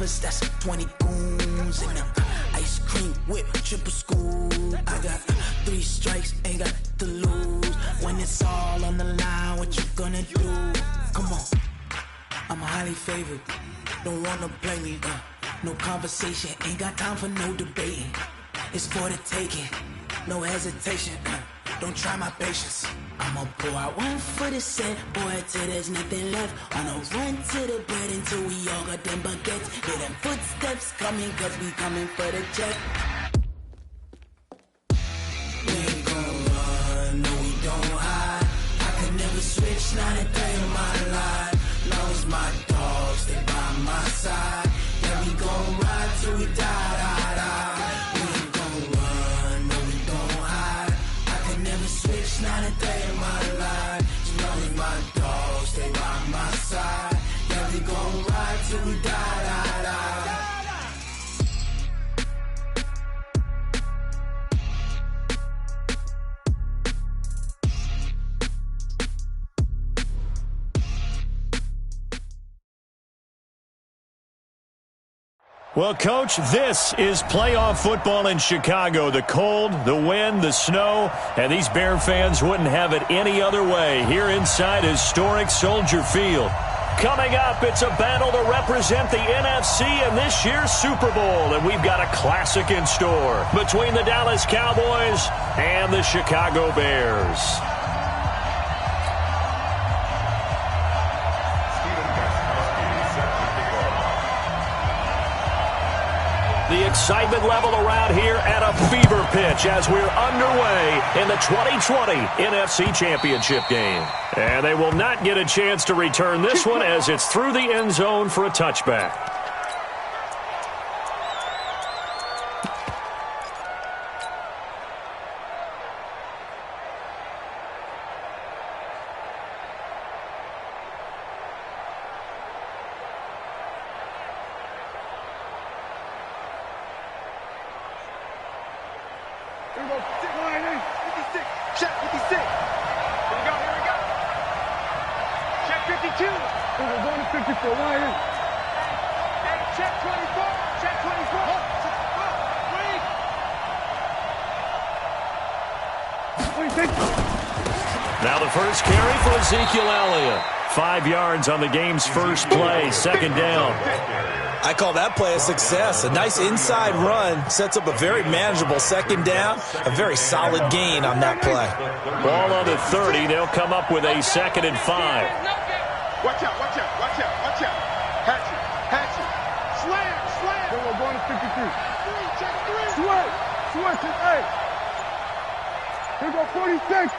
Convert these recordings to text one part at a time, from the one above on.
lovers, that's 20 goons. And ice cream whip, triple scoop. I got 3 strikes, ain't got to lose. When it's all on the line, what you gonna do? Come on, I'm highly favored. Don't wanna play me, no conversation, ain't got time for no debating. It's for the taking, no hesitation. Don't try my patience. I'ma pour out one for the set, boy, till there's nothing left. On a run to the bread until we all got them baguettes. Hear them footsteps coming, cause we coming for the check. We ain't gon' run, no we don't hide. I can never switch, not a day in my life. Long as my dogs stay by my side. Yeah, we gon' ride till we die, die, die. We ain't gon' run, no we don't hide. I can never switch, not a day in my life. As long as my dogs stay by my side. Yeah, we gon' ride till we die, die, die. Well, Coach, this is playoff football in Chicago. The cold, the wind, the snow, and these Bear fans wouldn't have it any other way here inside historic Soldier Field. Coming up, it's a battle to represent the NFC in this year's Super Bowl, and we've got a classic in store between the Dallas Cowboys and the Chicago Bears. The excitement level around here at a fever pitch as we're underway in the 2020 NFC Championship game. And they will not get a chance to return this one as it's through the end zone for a touchback. Now the first carry for Ezekiel Elliott. 5 yards on the game's first play, second down. I call that play a success. A nice inside run sets up a very manageable second down. A very solid gain on that play. Ball on the 30. They'll come up with a 2nd and 5. Watch out, watch out, watch out, watch out. Hatchet, hatchet. Slam, slam. We're going to 53. Check 3. Switch, hey. Here we go, 46.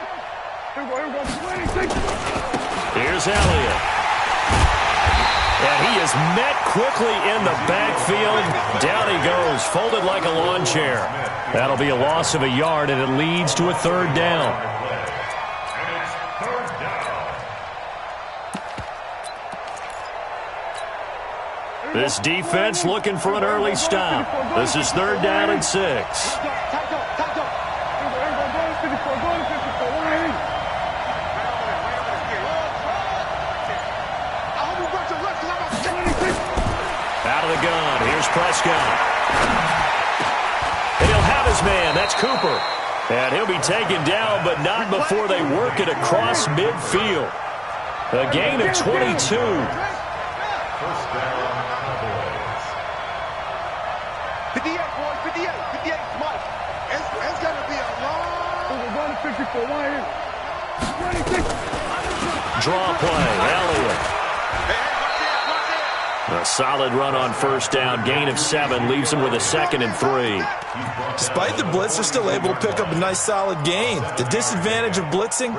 Here we go, 26. Here's Elliott. And he is met quickly in the backfield. Down he goes, folded like a lawn chair. That'll be a loss of a yard, and it leads to a 3rd down. This defense looking for an early stop. This is 3rd down and 6. Out of the gun. Here's Prescott. And he'll have his man. That's Cooper. And he'll be taken down, but not before they work it across midfield. A gain of 22. First down, Cowboys. 58, boys, 58, 58, Mike. It's going to be a long... We're going to 54, 26. Draw play, Elliott. A solid run on first down. Gain of 7 leaves them with a 2nd and 3. Despite the blitz, they're still able to pick up a nice solid gain. The disadvantage of blitzing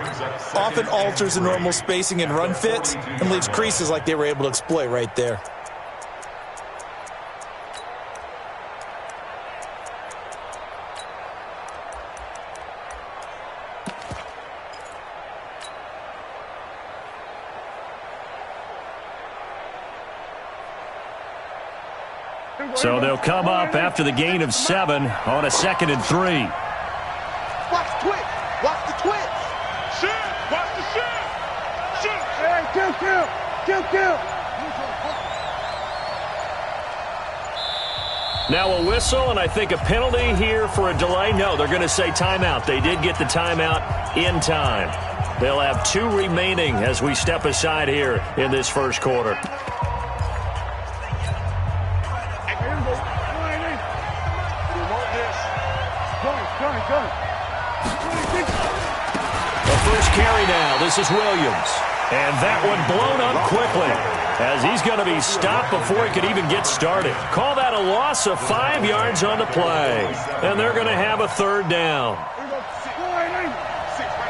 often alters the normal spacing and run fits and leaves creases like they were able to exploit right there. So they'll come up after the gain of 7 on a 2nd and 3. Watch the twitch. Watch the twitch. Shoot. Watch the shoot. Shoot. Hey, kill. Now a whistle, and I think a penalty here for a delay. No, they're going to say timeout. They did get the timeout in time. They'll have 2 remaining as we step aside here in this first quarter. The first carry now. This is Williams. And that one blown up quickly as he's going to be stopped before he could even get started. Call that a loss of 5 yards on the play. And they're going to have a third down. Right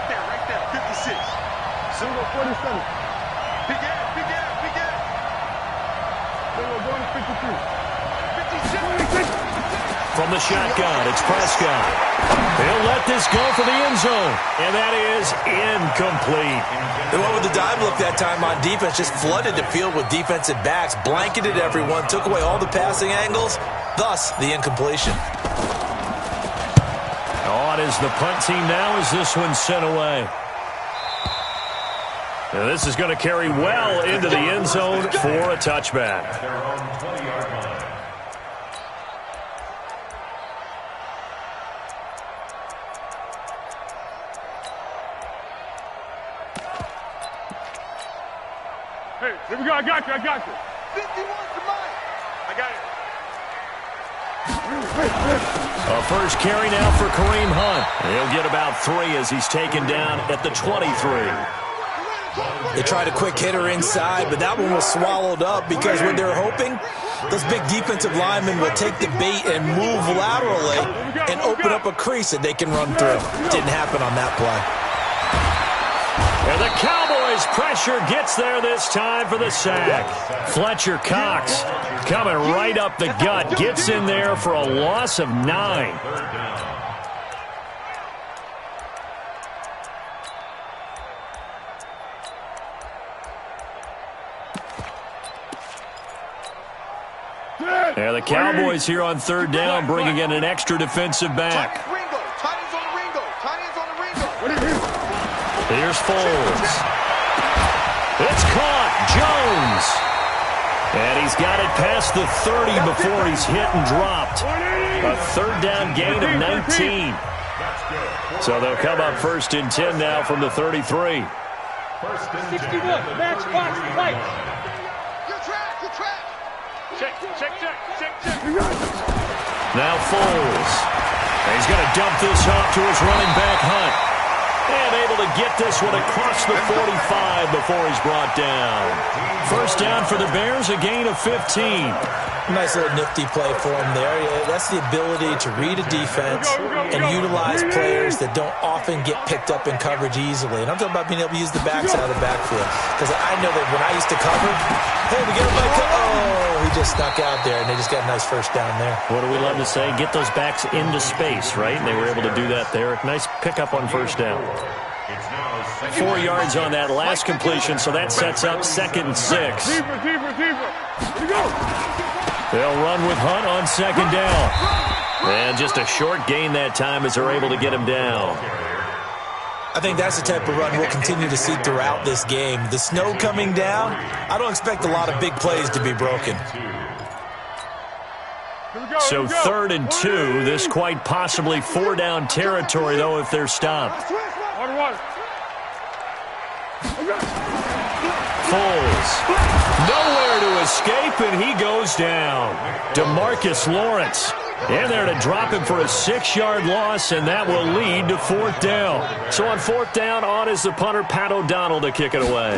there, 56. Single 47. Big ass. Single going to 53. 56. From the shotgun, it's Prescott. He'll let this go for the end zone. And that is incomplete. They went with the dive look that time on defense, just flooded the field with defensive backs, blanketed everyone, took away all the passing angles, thus the incompletion. On is the punt team now as this one's sent away. And this is going to carry well into the end zone for a touchback. Hey, here we go. I got you. 51 to mine. I got it. A first carry now for Kareem Hunt. He'll get about 3 as he's taken down at the 23. They tried a quick hitter inside, but that one was swallowed up because what they're hoping, those big defensive linemen will take the bait and move laterally and open up a crease that they can run through. Didn't happen on that play. And the Cowboys pressure gets there this time for the sack. Fletcher Cox coming right up the gut, gets in there for a loss of 9. And the Cowboys here on third down bringing in an extra defensive back. Here's Foles. It's caught. Jones. And he's got it past the 30 before he's hit and dropped. A third down gain of 19. So they'll come up first and 10 now from the 33. 61. Match box light. Your track. Check. Now Foles. And he's going to dump this off to his running back, Hunt. And able to get this one across the 45 before he's brought down. First down for the Bears, a gain of 15. Nice little nifty play for him there. That's the ability to read a defense and utilize players that don't often get picked up in coverage easily. And I'm talking about being able to use the backside of the backfield. Because I know that when I used to cover, hey, we get him by he just snuck out there, and they just got a nice first down there. What do we love to say? Get those backs into space, right? And they were able to do that there. Nice pickup on first down. 4 yards on that last completion, so that sets up 2nd and 6. Deeper. Here we go. They'll run with Hunt on 2nd down. And just a short gain that time as they're able to get him down. I think that's the type of run we'll continue to see throughout this game. The snow coming down, I don't expect a lot of big plays to be broken. So 3rd and 2, this quite possibly 4-down territory, though, if they're stopped. Foles. Nowhere to escape, and he goes down. DeMarcus Lawrence in there to drop him for a 6-yard loss, and that will lead to 4th down. So on 4th down, on is the punter, Pat O'Donnell, to kick it away.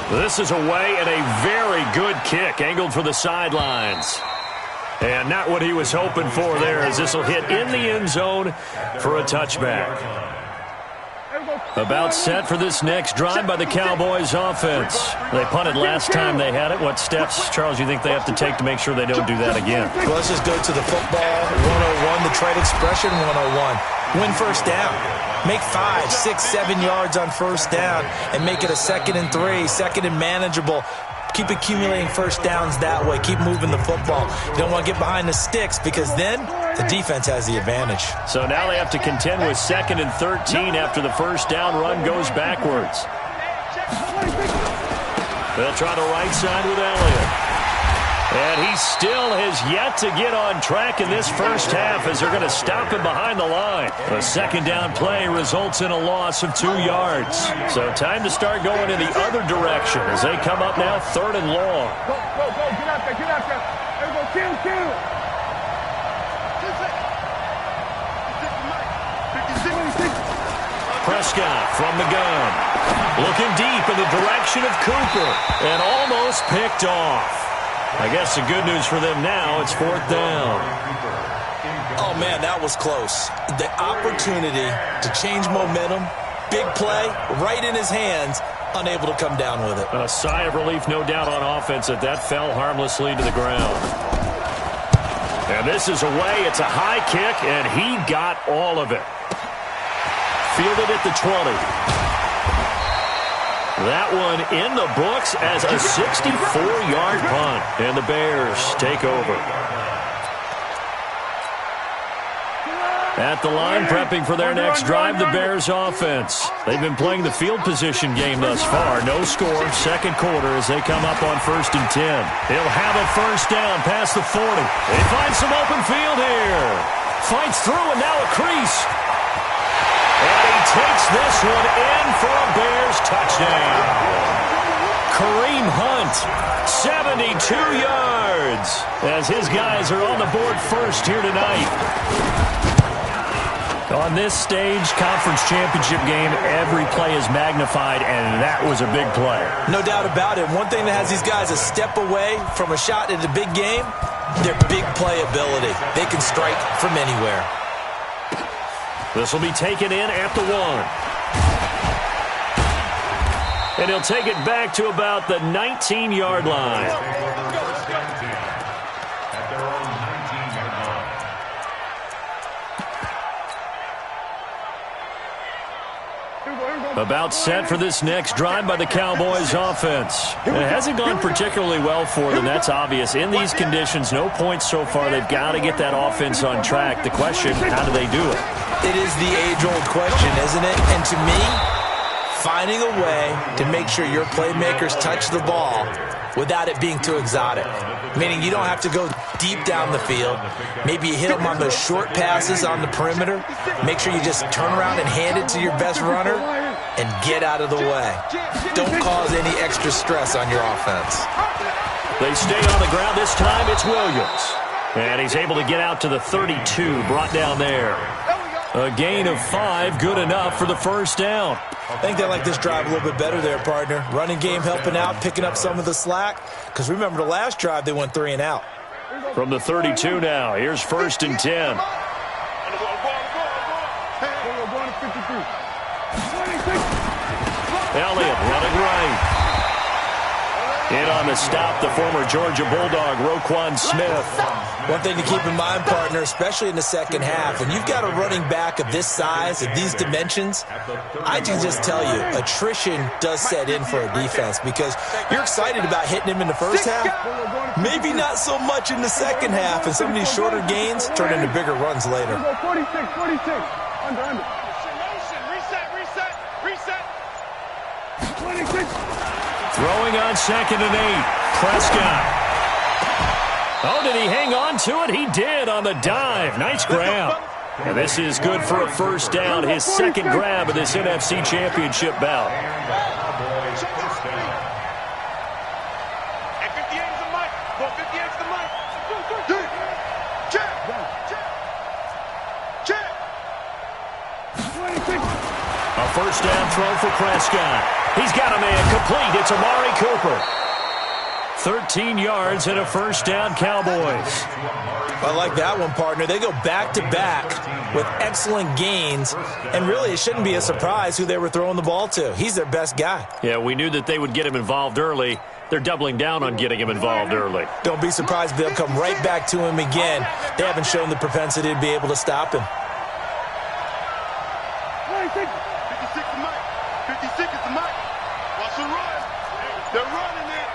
This is away, and a very good kick, angled for the sidelines. And not what he was hoping for there, as this will hit in the end zone for a touchback. About set for this next drive by the Cowboys offense. They punted last time they had it. What steps, Charles, you think they have to take to make sure they don't do that again? Well, let's just go to the football 101, the trade expression 101. Win first down. Make 5, 6, 7 yards on first down and make it a 2nd and 3, 2nd and manageable. Keep accumulating first downs that way. Keep moving the football. You don't want to get behind the sticks because then the defense has the advantage. So now they have to contend with 2nd and 13 after the first down run goes backwards. They'll try the right side with Elliott. And he still has yet to get on track in this first half as they're going to stop him behind the line. A second down play results in a loss of 2 yards. So time to start going in the other direction as they come up now 3rd and long. Go, get out there, There we go, kill. Prescott from the gun. Looking deep in the direction of Cooper. And almost picked off. I guess the good news for them now, it's 4th down. Oh, man, that was close. The opportunity to change momentum, big play, right in his hands, unable to come down with it. A sigh of relief, no doubt, on offense that fell harmlessly to the ground. And this is away. It's a high kick, and he got all of it. Fielded at the 20. That one in the books as a 64-yard punt. And the Bears take over. At the line, prepping for their next drive, the Bears offense. They've been playing the field position game thus far. No score, second quarter as they come up on 1st and 10. They'll have a first down past the 40. They find some open field here. Fights through and now a crease. And he takes this one in for a Bears touchdown. Kareem Hunt, 72 yards, as his guys are on the board first here tonight. On this stage, conference championship game, every play is magnified, and that was a big play. No doubt about it. One thing that has these guys a step away from a shot at a big game, their big play ability. They can strike from anywhere. This will be taken in at the 1. And he'll take it back to about the 19-yard line. About set for this next drive by the Cowboys offense. It hasn't gone particularly well for them, that's obvious. In these conditions, no points so far. They've got to get that offense on track. The question, how do they do it? It is the age-old question, isn't it? And to me, finding a way to make sure your playmakers touch the ball without it being too exotic. Meaning you don't have to go deep down the field. Maybe you hit them on those short passes on the perimeter. Make sure you just turn around and hand it to your best runner and get out of the way. Don't cause any extra stress on your offense. They stay on the ground. This time it's Williams. And he's able to get out to the 32, brought down there. A gain of 5, good enough for the first down. I think they like this drive a little bit better there, partner. Running game helping out, picking up some of the slack. Because remember, the last drive, they went 3 and out. From the 32 now, here's 1st and 10. Elliott running right. In on the stop, the former Georgia Bulldog, Roquan Smith. One thing to keep in mind, partner, especially in the second half, when you've got a running back of this size, of these dimensions, I can just tell you, attrition does set in for a defense because you're excited about hitting him in the first half, maybe not so much in the second half, and some of these shorter gains turn into bigger runs later. 46, under. Reset. 26. Throwing on 2nd and 8. Prescott. Oh, did he hang on to it? He did on the dive. Nice grab. And this is good for a first down. His second grab of this NFC Championship bout. A first down throw for Prescott. He's got a man complete. It's Amari Cooper. 13 yards and a first down, Cowboys. I like that one, partner. They go back-to-back with excellent gains, and really it shouldn't be a surprise who they were throwing the ball to. He's their best guy. Yeah, we knew that they would get him involved early. They're doubling down on getting him involved early. Don't be surprised if they'll come right back to him again. They haven't shown the propensity to be able to stop him. 56 is the mic. Watch the run. They're running it.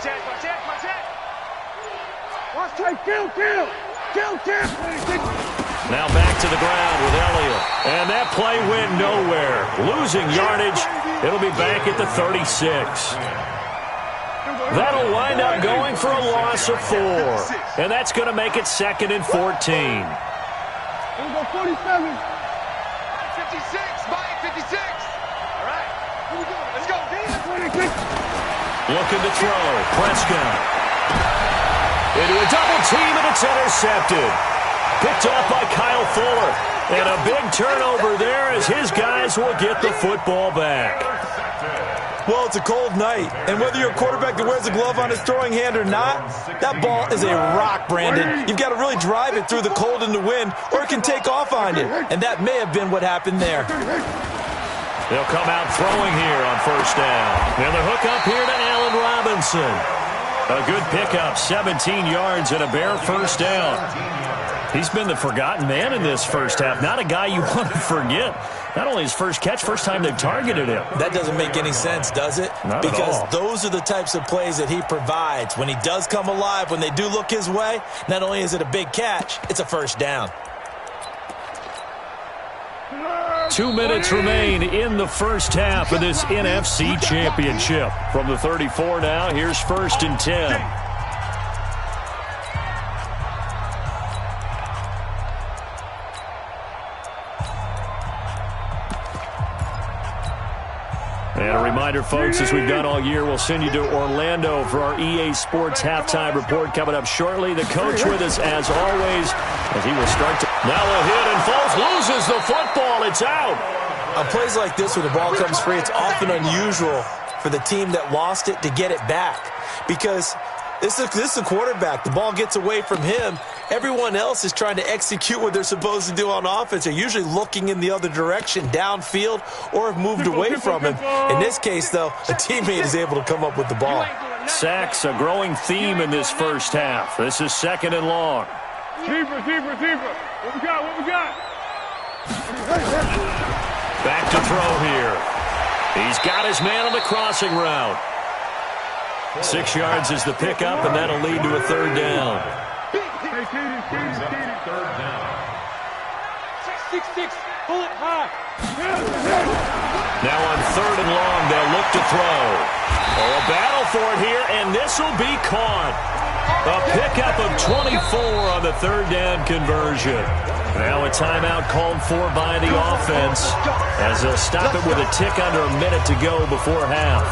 My check. Watch tight. Kill. Now back to the ground with Elliott. And that play went nowhere. Losing yardage. It'll be back at the 36. That'll wind up going for a loss loss of 4. And that's going to make it 2nd and 14. Here we go, 47. 56, Mike, 56. All right, here we go. Let's go. 26. Looking to throw. Prescott. Into a double team, and it's intercepted. Picked off by Kyle Fuller. And a big turnover there as his guys will get the football back. Well, it's a cold night, and whether you're a quarterback that wears a glove on his throwing hand or not, that ball is a rock, Brandon. You've got to really drive it through the cold and the wind, or it can take off on you, and that may have been what happened there. They'll come out throwing here on 1st down. And the hook up here to Allen Robinson. A good pickup, 17 yards and a Bear 1st down. He's been the forgotten man in this first half. Not a guy you want to forget. Not only his first catch, first time they've targeted him. That doesn't make any sense, does it? Not at all. Because those are the types of plays that he provides. When he does come alive, when they do look his way, not only is it a big catch, it's a 1st down. 2 minutes remain in the first half of this NFC Championship. From the 34 now, here's 1st and 10. And a reminder, folks, as we've done all year, we'll send you to Orlando for our EA Sports halftime report coming up shortly. The coach with us, as always, as he will start to... Now a hit, and Foles loses the football. It's out. On plays like this where the ball comes free, it's often unusual for the team that lost it to get it back. Because this is a quarterback. The ball gets away from him. Everyone else is trying to execute what they're supposed to do on offense. They're usually looking in the other direction, downfield, or have moved away from him. In this case, though, a teammate is able to come up with the ball. Sacks, a growing theme in this first half. This is 2nd and long. Deeper. What we got? Back to throw here. He's got his man on the crossing route. 6 yards is the pickup, and that'll lead to a 3rd down. Hey, Katie. 3rd down. 6, pull it high. Now on 3rd and long, they'll look to throw. Oh, a battle for it here, and this will be caught. A pickup of 24 on the 3rd down conversion. Now a timeout called for by the offense as they'll stop it with a tick under a minute to go before half.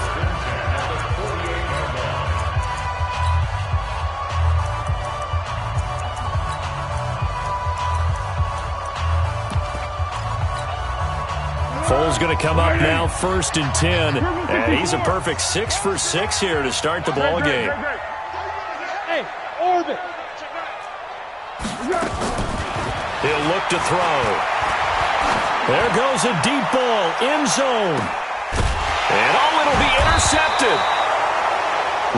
Foles going to come up now 1st and 10. And he's a perfect 6 for 6 here to start the ball game. Hey, orbit. He'll look to throw. There goes a deep ball, end zone. And it'll be intercepted.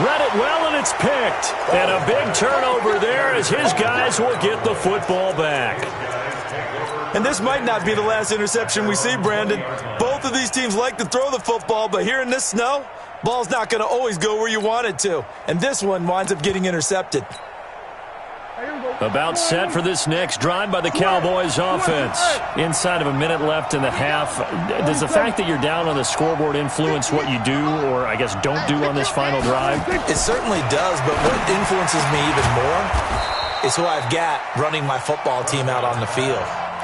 Read it well, and it's picked. And a big turnover there as his guys will get the football back. And this might not be the last interception we see, Brandon. Both of these teams like to throw the football, but here in this snow, ball's not going to always go where you want it to. And this one winds up getting intercepted. About set for this next drive by the Cowboys offense. Inside of a minute left in the half. Does the fact that you're down on the scoreboard influence what you do, or I guess don't do on this final drive? It certainly does, but what influences me even more is who I've got running my football team out on the field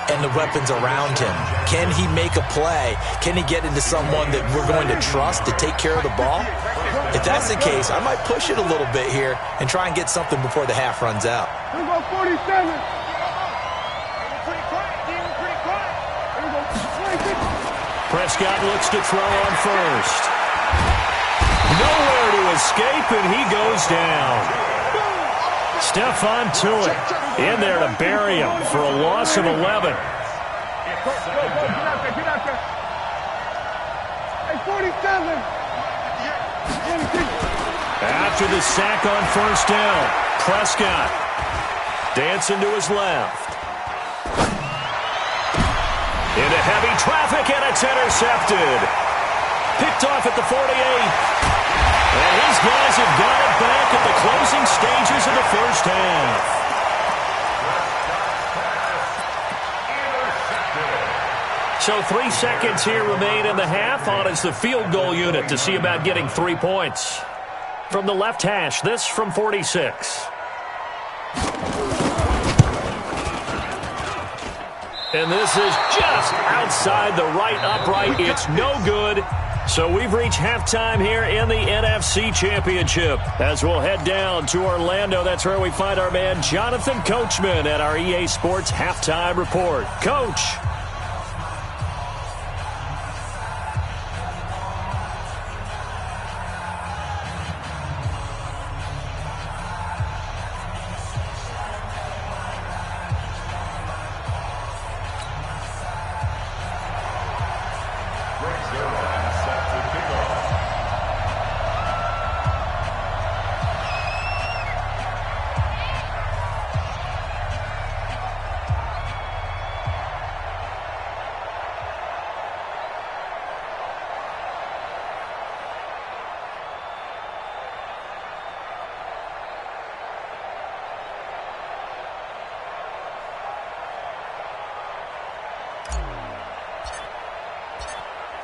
and the weapons around him. Can he make a play? Can he get into someone that we're going to trust to take care of the ball? If that's the case, I might push it a little bit here and try and get something before the half runs out. Here we go, 47. Prescott looks to throw on 1st. Nowhere to escape, and he goes down. Stephon Tuitt in there to bury him for a loss of 11. Go, get out there. Hey, 47. After the sack on 1st down, Prescott dancing to his left. Into heavy traffic, and it's intercepted. Picked off at the 48. And his guys have got it back at the closing stages of the first half. So 3 seconds here remain in the half on as the field goal unit to see about getting 3 points. from the left hash. This from 46. And this is just outside the right upright. It's no good. So we've reached halftime here in the NFC Championship. As we'll head down to Orlando, that's where we find our man Jonathan Coachman at our EA Sports Halftime Report. Coach.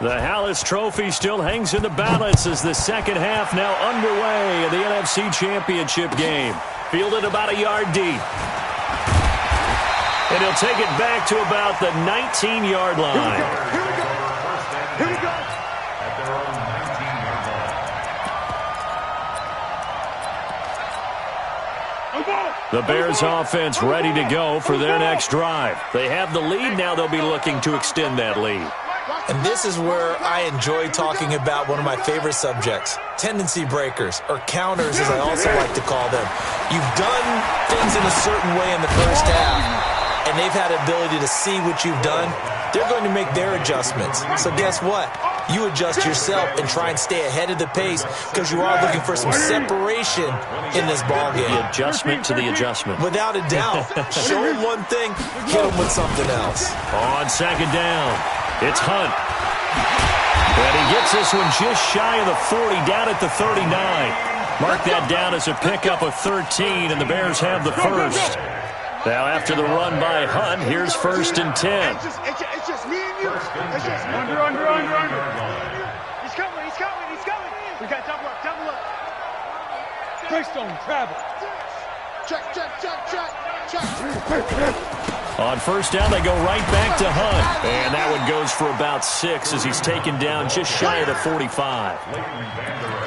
The Hallis Trophy still hangs in the balance as the second half now underway in the NFC Championship game. Fielded about a yard deep. And he'll take it back to about the 19-yard line. Here we go. At their own 19-yard line. The Bears offense ready to go for their next drive. They have the lead. Now they'll be looking to extend that lead. And this is where I enjoy talking about one of my favorite subjects, tendency breakers, or counters as I also like to call them. You've done things in a certain way in the first half, and they've had the ability to see what you've done. They're going to make their adjustments. So guess what? You adjust yourself and try and stay ahead of the pace because you are looking for some separation in this ballgame. The adjustment to the adjustment. Without a doubt. Show them one thing, hit them with something else. On second down, it's Hunt. And he gets this one just shy of the 40, down at the 39. Mark that down as a pickup of 13, and the Bears have the first. Now after the run by Hunt, here's 1st and 10. It's just me and you. It's just under. He's coming. We got double up. Greystone, travel. Check. On first down, they go right back to Hunt. And that one goes for about 6 as he's taken down just shy of the 45.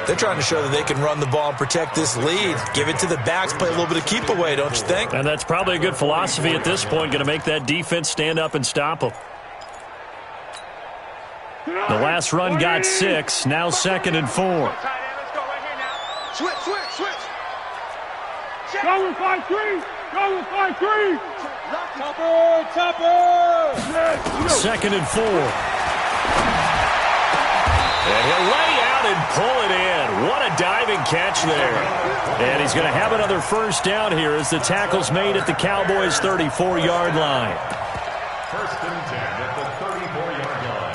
They're trying to show that they can run the ball and protect this lead. Give it to the backs, play a little bit of keep away, don't you think? And that's probably a good philosophy at this point, going to make that defense stand up and stop them. The last run got 6, now 2nd and 4. Let's go right here now. Switch. Go with 5-3. Topper. 2nd and 4. And he'll lay out and pull it in. What a diving catch there. And he's going to have another first down here as the tackle's made at the Cowboys' 34-yard line. 1st and 10 at the 34-yard line.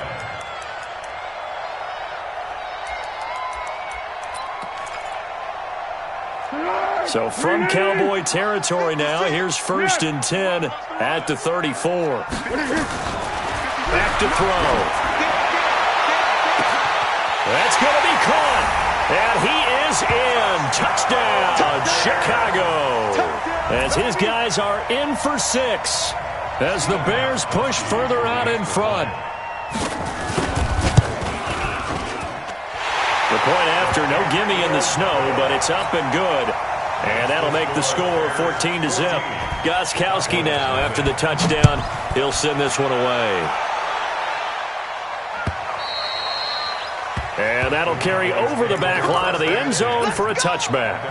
So from Cowboy territory now, here's 1st and 10 at the 34. Back to throw. That's going to be caught. And he is in. Touchdown, Chicago. As his guys are in for 6. As the Bears push further out in front. The point after, no gimme in the snow, but it's up and good. And that'll make the score 14-0. Gostkowski now, after the touchdown, he'll send this one away. And that'll carry over the back line of the end zone for a touchback.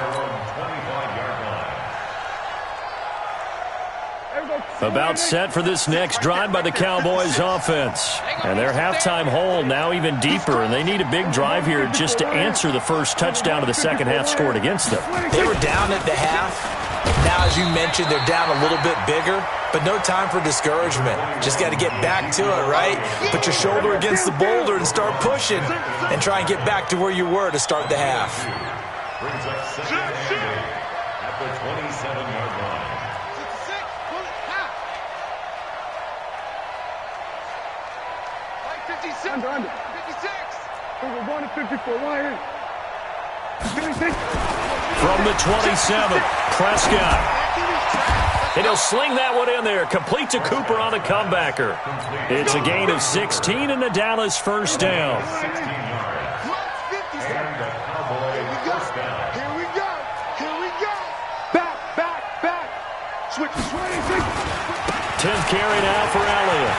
About set for this next drive by the Cowboys offense. And their halftime hole now even deeper, and they need a big drive here just to answer the first touchdown of the second half scored against them. They were down at the half. Now, as you mentioned, they're down a little bit bigger, but no time for discouragement. Just got to get back to it, right? Put your shoulder against the boulder and start pushing and try and get back to where you were to start the half. Brings up 2nd and 8 at the 27-yard line. Under. 56. We're going to 54. Right here. From the 27, Prescott. And he'll sling that one in there. Complete to Cooper on the comebacker. It's a gain of 16 and the Dallas first down. 16 yards. And the Cowboy first down. Here we go. Here we go. Back. Switch. 10th carry now for Elliott.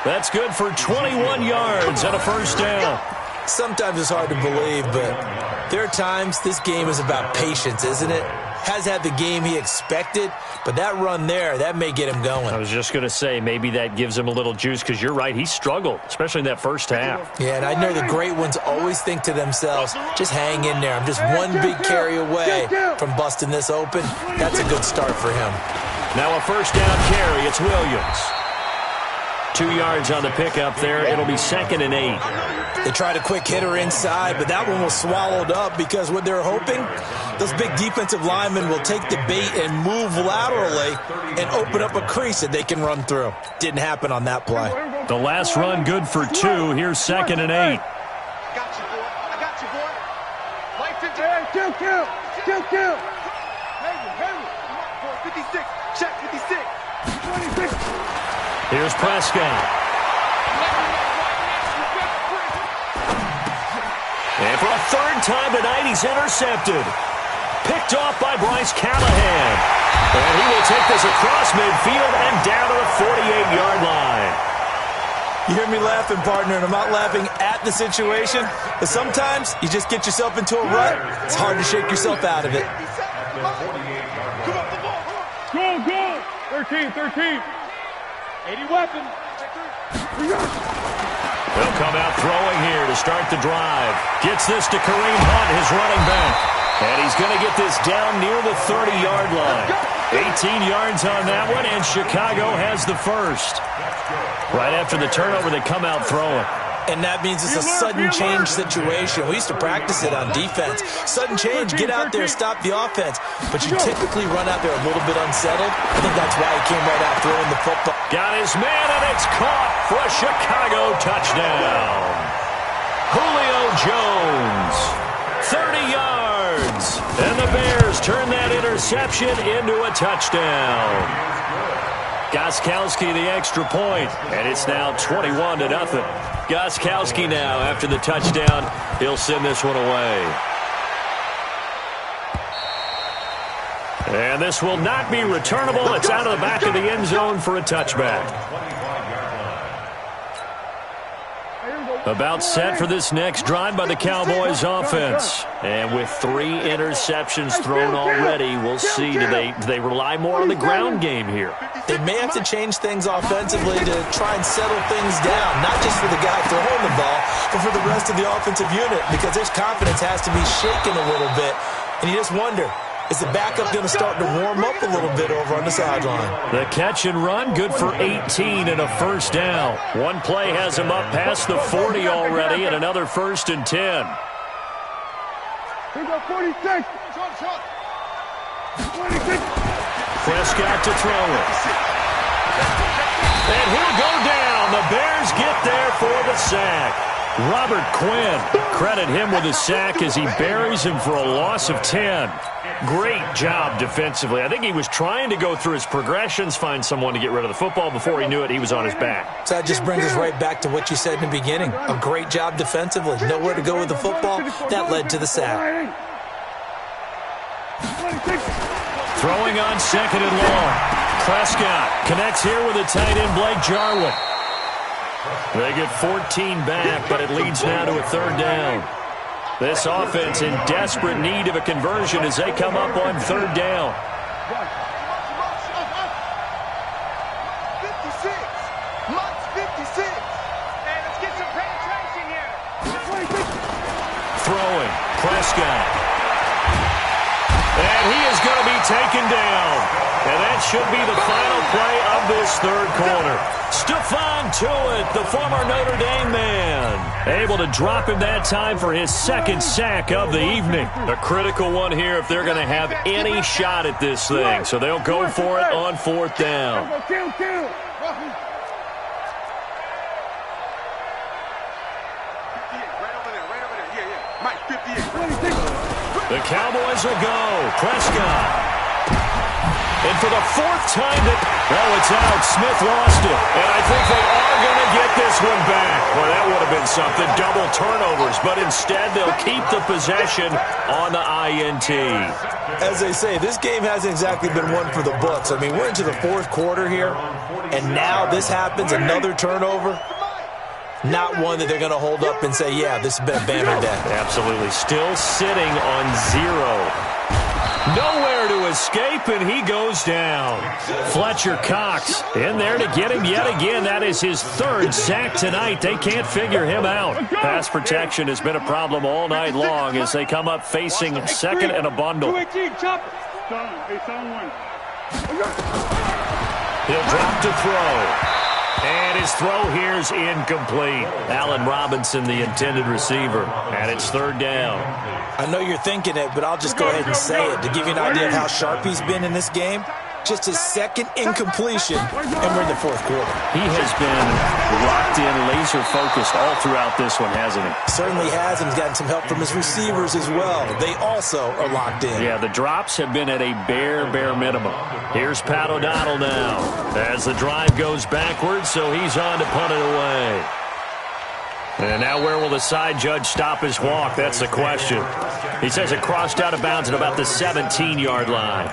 That's good for 21 yards and a first down. Sometimes it's hard to believe, but there are times this game is about patience, isn't it? Has had the game he expected, but that run there, that may get him going. I was just going to say, maybe that gives him a little juice, because you're right, he struggled, especially in that first half. Yeah, and I know the great ones always think to themselves, just hang in there. I'm just one big carry away from busting this open. That's a good start for him. Now a first down carry, it's Williams. 2 yards on the pickup there. It'll be 2nd and 8. They tried a quick hitter inside, but that one was swallowed up because what they're hoping, those big defensive linemen will take the bait and move laterally and open up a crease that they can run through. Didn't happen on that play. The last run good for 2. Here's 2nd and 8. I got you, boy. Life into Kill. Hey, 56. Check 56. 26. Here's Prescott. And for a third time tonight, he's intercepted. Picked off by Bryce Callahan. And he will take this across midfield and down to the 48-yard line. You hear me laughing, partner, and I'm not laughing at the situation, but sometimes you just get yourself into a rut. It's hard to shake yourself out of it. Go. 13. 80 weapons. He'll come out throwing here to start the drive. Gets this to Kareem Hunt, his running back. And he's going to get this down near the 30-yard line. 18 yards on that one, and Chicago has the first. Right after the turnover, they come out throwing. And that means it's a sudden change situation. We used to practice it on defense. Sudden change, get out there, stop the offense. But you typically run out there a little bit unsettled. I think that's why he came right out throwing the football. Got his man, and it's caught for a Chicago touchdown. Julio Jones, 30 yards. And the Bears turn that interception into a touchdown. Gostkowski the extra point, and it's now 21-0. Gostkowski now, after the touchdown, he'll send this one away. And this will not be returnable. It's out of the back of the end zone for a touchback. About set for this next drive by the Cowboys offense. And with 3 interceptions thrown already, we'll see, do they rely more on the ground game here? They may have to change things offensively to try and settle things down, not just for the guy throwing the ball, but for the rest of the offensive unit, because his confidence has to be shaken a little bit. And you just wonder, is the backup going to start to warm up a little bit over on the sideline? The catch and run, good for 18 and a first down. One play has him up past the 40 already, and another 1st and 10. Here we go, 46. 26. Prescott to throw it. And he'll go down. The Bears get there for the sack. Robert Quinn, credit him with a sack as he buries him for a loss of 10. Great job defensively. I think he was trying to go through his progressions, find someone to get rid of the football. Before he knew it, he was on his back. So that just brings us right back to what you said in the beginning. A great job defensively. Nowhere to go with the football. That led to the sack. Throwing on 2nd and long. Prescott connects here with a tight end, Blake Jarwin. They get 14 back, but it leads now to a 3rd down. This offense in desperate need of a conversion as they come up on 3rd down. 56. Much 56. Hey, let's get some penetration here. Throwing. Prescott. And he is going to be taken down. And that should be the final play of this 3rd quarter. Stephon Tuitt, the former Notre Dame man, able to drop him that time for his 2nd sack of the evening. A critical one here if they're going to have any shot at this thing. So they'll go for it on 4th down. The Cowboys will go. Prescott. And for the fourth time, it's out. Smith lost it. And I think they are going to get this one back. Well, that would have been something. Double turnovers. But instead, they'll keep the possession on the INT. As they say, this game hasn't exactly been one for the books. I mean, we're into the fourth quarter here. And now this happens, another turnover. Not one that they're going to hold up and say, yeah, this has been a banner day. Absolutely. Still sitting on 0. Nowhere to escape, and he goes down. Fletcher Cox in there to get him yet again. That is his third sack tonight. They can't figure him out. Pass protection has been a problem all night long as they come up facing second and a bundle. He'll drop to throw. And his throw here's incomplete. Allen Robinson, the intended receiver, and it's third down. I know you're thinking it, but I'll just go ahead and say it to give you an idea of how sharp he's been in this game. Just his second incompletion, and we're in the fourth quarter. He has been locked in, laser-focused all throughout this one, hasn't he? Certainly has, and he's gotten some help from his receivers as well. They also are locked in. Yeah, the drops have been at a bare minimum. Here's Pat O'Donnell now as the drive goes backwards, so he's on to punt it away. And now where will the side judge stop his walk? That's the question. He says it crossed out of bounds at about the 17-yard line.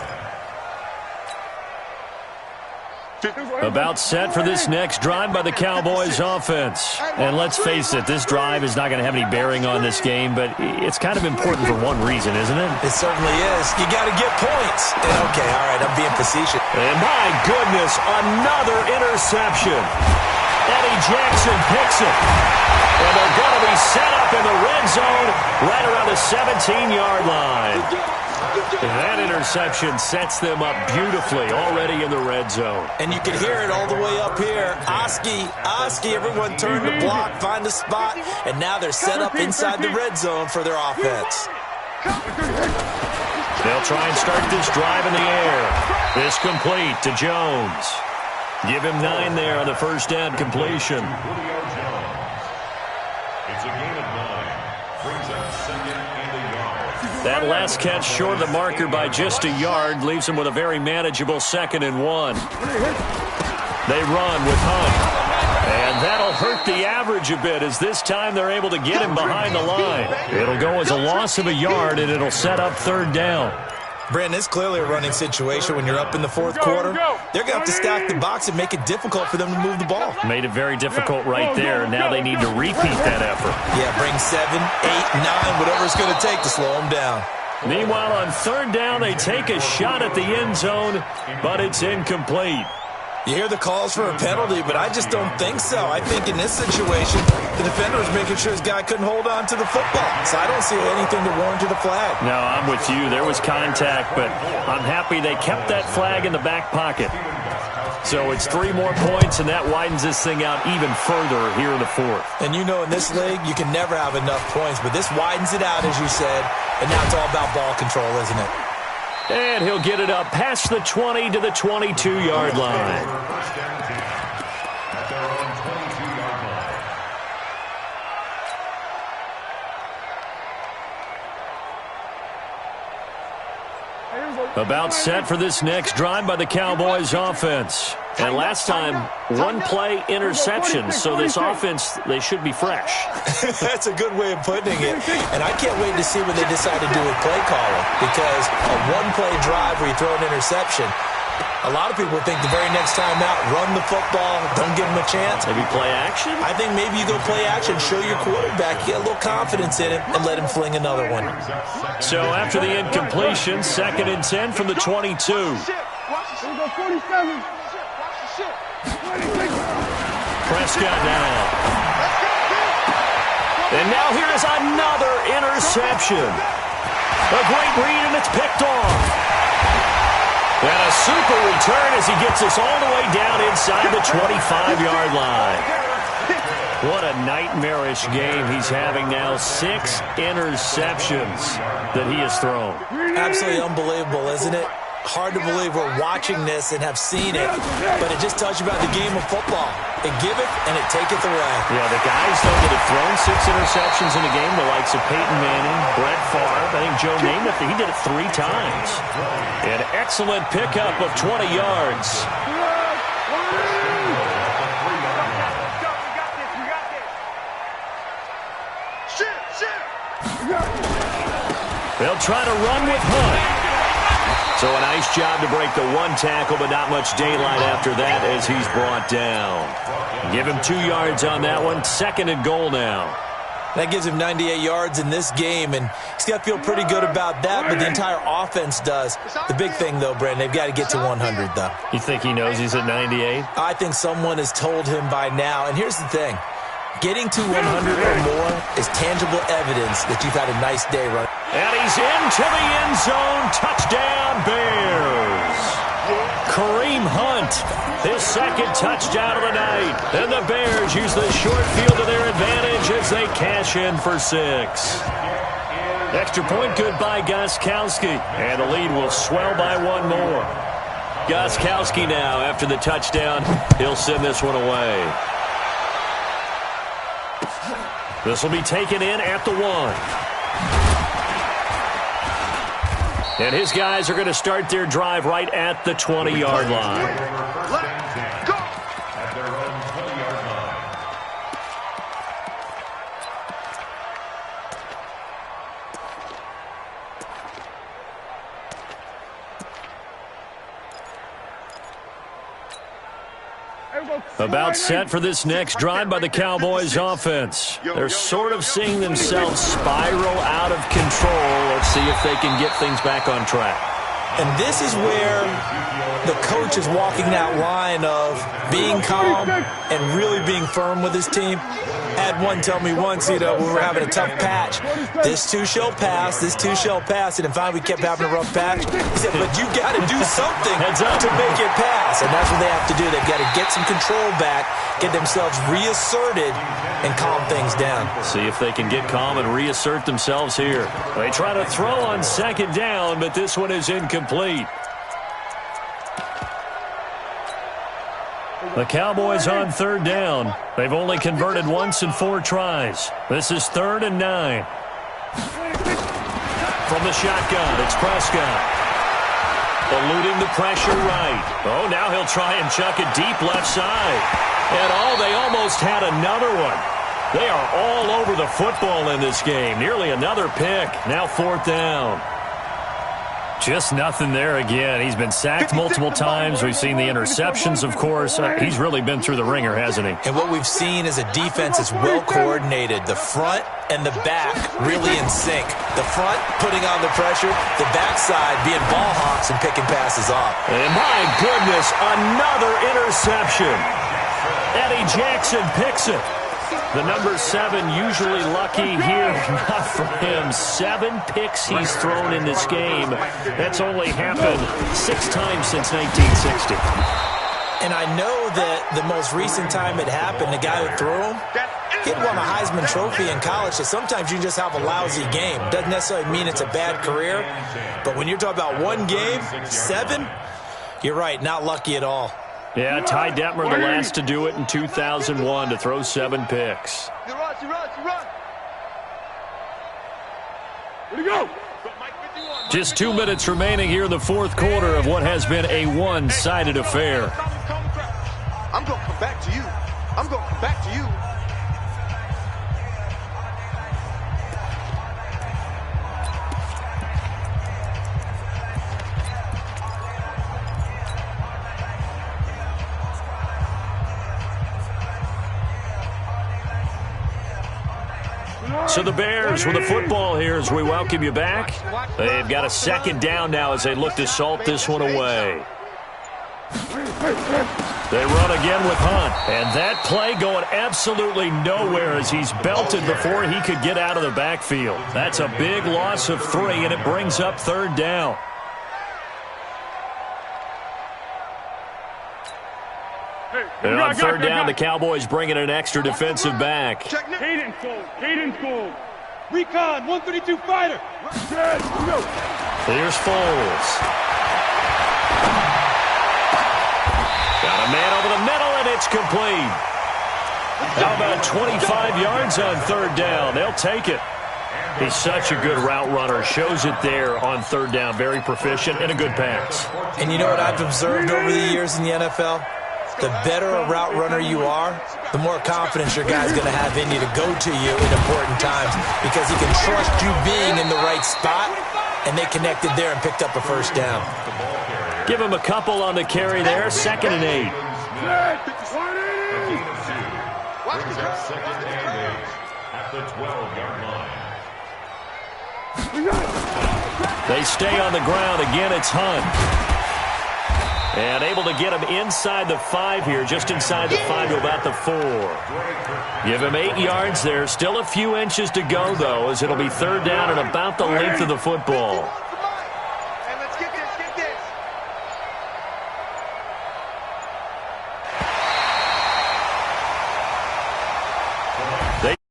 About set for this next drive by the Cowboys offense. And let's face it, this drive is not going to have any bearing on this game, but it's kind of important for one reason, isn't it? It certainly is. You got to get points. And okay, all right, I'm being facetious. And my goodness, another interception. Eddie Jackson picks it. And they're going to be set up in the red zone right around the 17-yard line. And that interception sets them up beautifully already in the red zone. And you can hear it all the way up here. Oski, everyone turn to block, find a spot, and now they're set up inside the red zone for their offense. They'll try and start this drive in the air. This complete to Jones. Give him 9 there on the first down completion. It's a gain of 9. Brings up second and a yard. That last catch short of the marker by just a yard leaves him with a very manageable 2nd and 1. They run with Hunt. And that'll hurt the average a bit as this time they're able to get him behind the line. It'll go as a loss of a yard, and it'll set up 3rd down. Brandon, it's clearly a running situation when you're up in the fourth quarter. They're going to have to stack the box and make it difficult for them to move the ball. Made it very difficult right there. Now they need to repeat that effort. Yeah, bring 7, 8, 9, whatever it's going to take to slow them down. Meanwhile, on 3rd down, they take a shot at the end zone, but it's incomplete. You hear the calls for a penalty, but I just don't think so. I think in this situation, the defender was making sure his guy couldn't hold on to the football. So I don't see anything to warrant the flag. No, I'm with you. There was contact, but I'm happy they kept that flag in the back pocket. So it's 3 more points, and that widens this thing out even further here in the 4th. And you know in this league, you can never have enough points, but this widens it out, as you said, and now it's all about ball control, isn't it? And he'll get it up past the 20 to the 22-yard line. About set for this next drive by the Cowboys offense. And last time, 1-play interception. So this offense, they should be fresh. That's a good way of putting it. And I can't wait to see what they decide to do with play calling. Because a 1-play drive where you throw an interception, a lot of people think the very next time out, run the football, don't give them a chance. Maybe play action? I think maybe you go play action, show your quarterback, get a little confidence in him, and let him fling another one. So after the incompletion, 2nd and 10 from the 22. Prescott now. And now here is another interception. A great read, and it's picked off. And a super return as he gets us all the way down inside the 25-yard line. What a nightmarish game he's having now. 6 interceptions that he has thrown. Absolutely unbelievable, isn't it? Hard to believe we're watching this and have seen it, but it just tells you about the game of football. It giveth and it taketh away. Yeah, the guys, though, that have thrown 6 interceptions in a game, the likes of Peyton Manning, Brett Favre, I think Joe Namath, he did it 3 times. An excellent pickup of 20 yards. They'll try to run with Hunt. So a nice job to break the 1 tackle, but not much daylight after that as he's brought down. Give him 2 yards on that one. 2nd and goal now. That gives him 98 yards in this game, and he's got to feel pretty good about that, but the entire offense does. The big thing, though, Brandon, they've got to get to 100, though. You think he knows he's at 98? I think someone has told him by now, and here's the thing. Getting to 100 or more is tangible evidence that you've had a nice day running. And he's into the end zone. Touchdown, Bears. Kareem Hunt, his 2nd touchdown of the night. And the Bears use the short field to their advantage as they cash in for 6. Extra point good by Gostkowski. And the lead will swell by 1 more. Gostkowski now, after the touchdown, he'll send this one away. This will be taken in at the 1. And his guys are going to start their drive right at the 20-yard line. Let's go! At their own 20-yard line. About set for this next drive by the Cowboys offense. They're sort of seeing themselves spiral out of control. Let's see if they can get things back on track. And this is where the coach is walking that line of being calm and really being firm with his team. Had one tell me once, we were having a tough patch. This too shall pass, this too shall pass. And finally we kept having a rough patch. He said, but you got to do something to make it pass. And that's what they have to do. They've got to get some control back, get themselves reasserted, and calm things down. See if they can get calm and reassert themselves here. They try to throw on 2nd down, but this one is incomplete. The Cowboys on 3rd down. They've only converted once in 4 tries. This is 3rd and 9. From the shotgun, it's Prescott. Eluding the pressure right. Oh, now he'll try and chuck it deep left side. And they almost had another one. They are all over the football in this game. Nearly another pick. Now 4th down. Just nothing there again. He's been sacked multiple times. We've seen the interceptions, of course. He's really been through the ringer, hasn't he? And what we've seen is a defense that's well coordinated. The front and the back really in sync. The front putting on the pressure, the backside being ball hawks and picking passes off. And my goodness, another interception. Eddie Jackson picks it. The number 7 usually lucky here. Not for him. 7 picks he's thrown in this game. That's only happened 6 times since 1960. And I know that the most recent time it happened, the guy who threw him, he'd won a Heisman Trophy in college, so sometimes you just have a lousy game. Doesn't necessarily mean it's a bad career, but when you're talking about 1 game, 7, you're right, not lucky at all. Yeah, Ty Detmer, the last to do it in 2001, to throw 7 picks. You run. Where'd he go? Just 2 minutes remaining here in the 4th quarter of what has been a one-sided affair. I'm going to come back to you. I'm going to come back to you. So the Bears with the football here as we welcome you back. They've got a 2nd down now as they look to salt this one away. They run again with Hunt. And that play going absolutely nowhere as he's belted before he could get out of the backfield. That's a big loss of 3, and it brings up 3rd down. And on 3rd down, the Cowboys bringing an extra defensive back. Cadence gold. Recon, 132 fighter. Here's Foles. Got a man over the middle, and it's complete. How about 25 yards on third down? They'll take it. He's such a good route runner. Shows it there on third down. Very proficient and a good pass. And you know what I've observed over the years in the NFL? The better a route runner you are, the more confidence your guy's going to have in you to go to you in important times because he can trust you being in the right spot, and they connected there and picked up a first down. Give him a couple on the carry there. 2nd and 8. Brings up 2nd and 8 at the 12-yard line. They stay on the ground. Again, it's Hunt. And able to get him inside the 5 here, just inside the 5 to about the 4. Give him 8 yards there. Still a few inches to go, though, as it'll be third down and about the length of the football.